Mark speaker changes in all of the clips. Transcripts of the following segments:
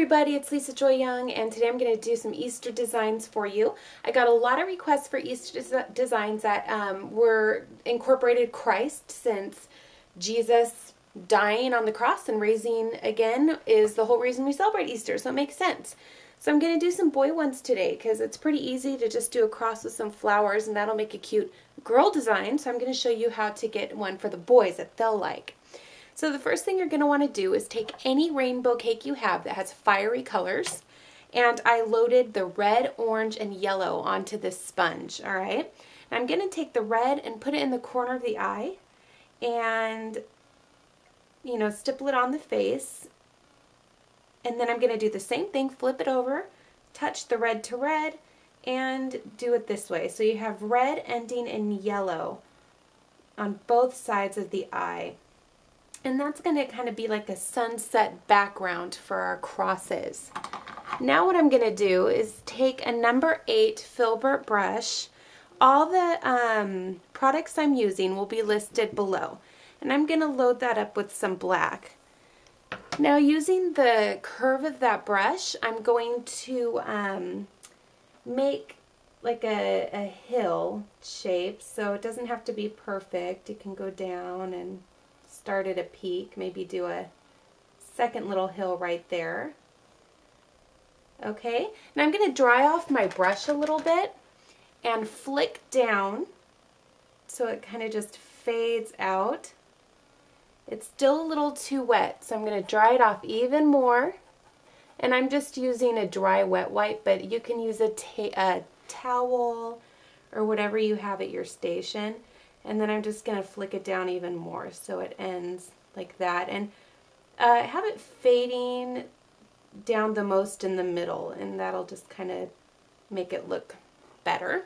Speaker 1: everybody, it's Lisa Joy Young, and today I'm going to do some Easter designs for you. I got a lot of requests for Easter designs that were incorporated Christ, since Jesus dying on the cross and raising again is the whole reason we celebrate Easter, so it makes sense. So I'm going to do some boy ones today because it's pretty easy to just do a cross with some flowers and that'll make a cute girl design. So I'm going to show you how to get one for the boys that they'll like. So the first thing you're going to want to do is take any rainbow cake you have that has fiery colors, and I loaded the red, orange, and yellow onto this sponge, all right? And I'm going to take the red and put it in the corner of the eye and, you know, stipple it on the face. And then I'm going to do the same thing, flip it over, touch the red to red, and do it this way. So you have red ending in yellow on both sides of the eye. And that's going to kind of be like a sunset background for our crosses. Now what I'm going to do is take a number 8 filbert brush. All the products I'm using will be listed below. And I'm going to load that up with some black. Now using the curve of that brush, I'm going to make like a hill shape. So it doesn't have to be perfect. You can go down and start at a peak, maybe do a second little hill right there. Okay, now I'm going to dry off my brush a little bit and flick down so it kind of just fades out. It's still a little too wet, so I'm going to dry it off even more. And I'm just using a dry wet wipe, but you can use a towel or whatever you have at your station. And then I'm just going to flick it down even more so it ends like that. And have it fading down the most in the middle, and that'll just kind of make it look better.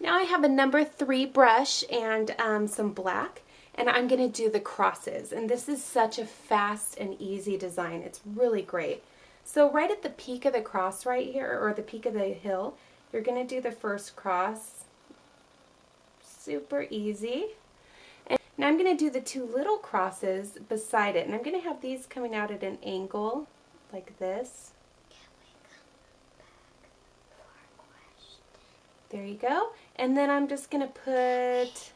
Speaker 1: Now I have a number 3 brush and some black, and I'm going to do the crosses. And this is such a fast and easy design. It's really great. So right at the peak of the cross right here, or the peak of the hill, you're going to do the first cross. Super easy. And now I'm going to do the 2 little crosses beside it, and I'm going to have these coming out at an angle like this. There you go. And then I'm just going to put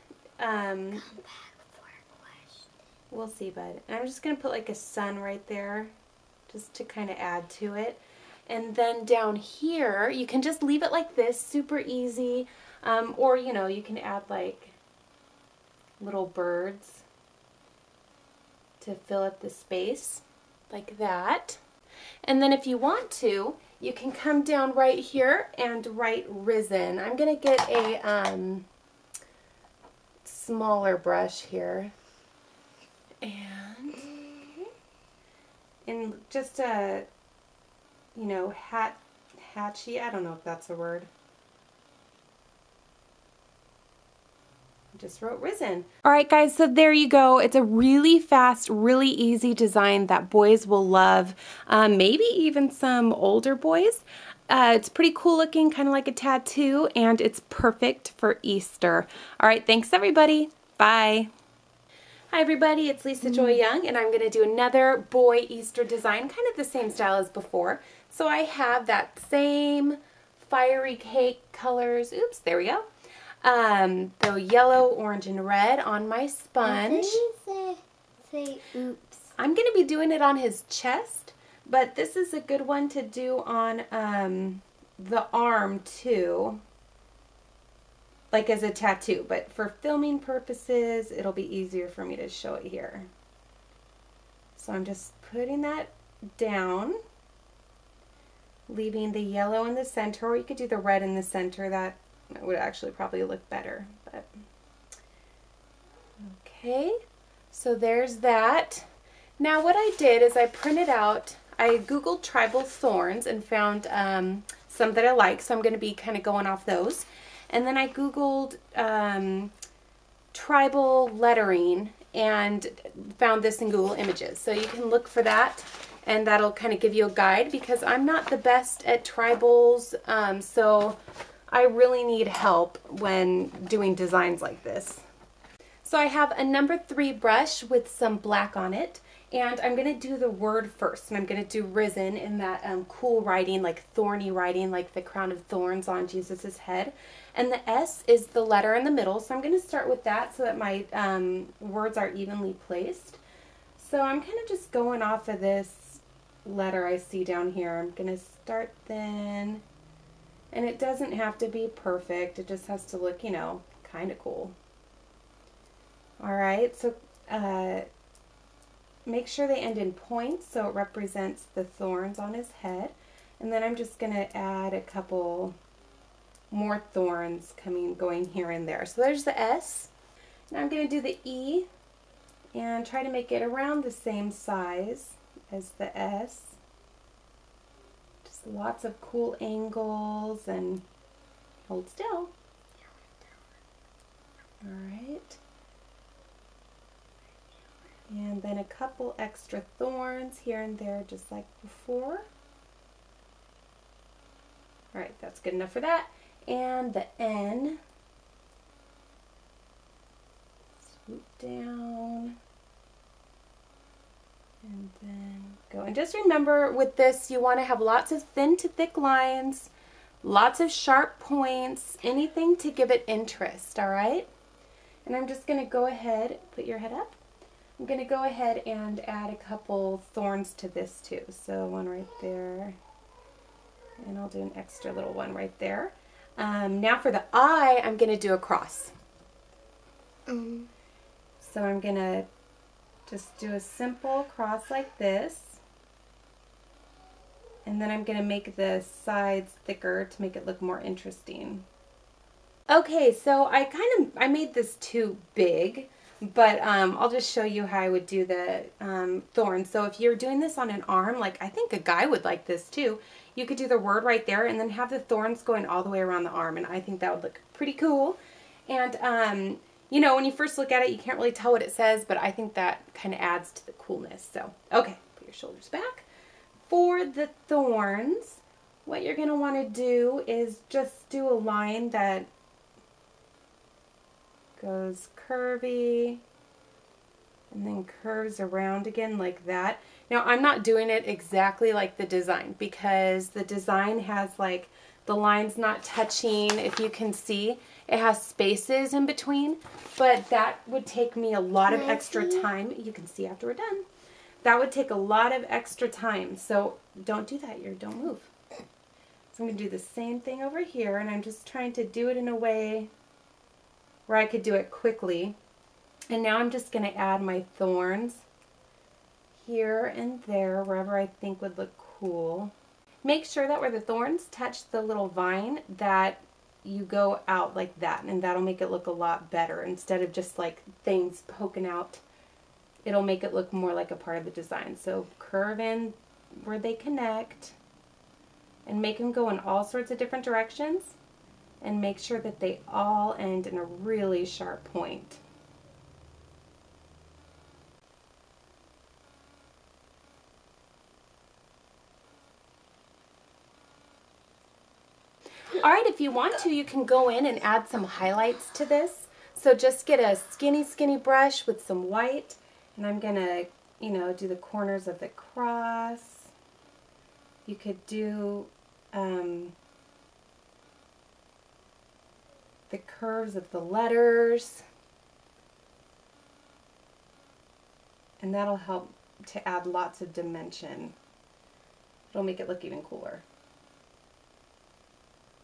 Speaker 1: we'll see, bud. And I'm just going to put like a sun right there just to kind of add to it. And then down here you can just leave it like this, super easy. Or, you know, you can add like little birds to fill up the space like that. And then if you want to, you can come down right here and write risen. I'm going to get a smaller brush here and just a, you know, hatchy, I don't know if that's a word. Just wrote risen. Alright guys, so there you go. It's a really fast, really easy design that boys will love. Maybe even some older boys. It's pretty cool looking, kind of like a tattoo, and it's perfect for Easter. Alright, thanks everybody. Bye. Hi everybody, it's Lisa Joy Young, and I'm going to do another boy Easter design, kind of the same style as before. So I have that same fiery cake colors. Oops, there we go. The yellow, orange, and red on my sponge.
Speaker 2: Say oops.
Speaker 1: I'm going to be doing it on his chest, but this is a good one to do on the arm too, like as a tattoo. But for filming purposes, it'll be easier for me to show it here. So I'm just putting that down, leaving the yellow in the center, or you could do the red in the center. That would actually probably look better. But okay, so there's that. Now what I did is I printed out, I googled tribal thorns and found some that I like, so I'm going to be kind of going off those. And then I googled tribal lettering and found this in Google Images. So you can look for that, and that'll kind of give you a guide, because I'm not the best at tribals, so I really need help when doing designs like this. So I have a number 3 brush with some black on it, And I'm going to do the word first, and I'm going to do risen in that cool writing, like thorny writing, like the crown of thorns on Jesus's head. And the S is the letter in the middle, so I'm going to start with that so that my words are evenly placed. So I'm kind of just going off of this letter I see down here. I'm going to start thin, and it doesn't have to be perfect. It just has to look, you know, kind of cool. All right, so make sure they end in points so it represents the thorns on his head. And then I'm just going to add a couple more thorns going here and there. So there's the S. Now I'm going to do the E and try to make it around the same size as the S. Just lots of cool angles and hold still. All right. And then a couple extra thorns here and there, just like before. All right, that's good enough for that. And the N. Swoop down. And then go. And just remember with this, you want to have lots of thin to thick lines, lots of sharp points, anything to give it interest, all right? And I'm just going to go ahead, put your head up. I'm going to go ahead and add a couple thorns to this too. So one right there, and I'll do an extra little one right there. Now for the I, I'm going to do a cross. So I'm going to just do a simple cross like this. And then I'm going to make the sides thicker to make it look more interesting. Okay, so I made this too big. But I'll just show you how I would do the thorns. So if you're doing this on an arm, like I think a guy would like this too, you could do the word right there and then have the thorns going all the way around the arm. And I think that would look pretty cool. And, you know, when you first look at it, you can't really tell what it says, but I think that kind of adds to the coolness. So, okay, put your shoulders back. For the thorns, what you're going to want to do is just do a line that goes curvy and then curves around again like that. Now I'm not doing it exactly like the design because the design has like the lines not touching. If you can see, it has spaces in between, but that would take me a lot of extra time. You can see after we're done. That would take a lot of extra time, so don't do that. Don't move. So I'm going to do the same thing over here, and I'm just trying to do it in a way where I could do it quickly. And now I'm just going to add my thorns here and there, wherever I think would look cool. Make sure that where the thorns touch the little vine that you go out like that, and that'll make it look a lot better. Instead of just like things poking out, it'll make it look more like a part of the design. So curve in where they connect and make them go in all sorts of different directions. And make sure that they all end in a really sharp point. All right, if you want to, you can go in and add some highlights to this. So just get a skinny brush with some white, and I'm gonna, you know, do the corners of the cross. You could do the curves of the letters, and that'll help to add lots of dimension. It'll make it look even cooler.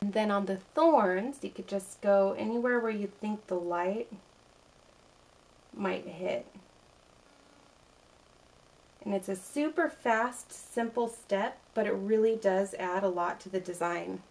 Speaker 1: And then on the thorns, you could just go anywhere where you think the light might hit. And it's a super fast, simple step, but it really does add a lot to the design.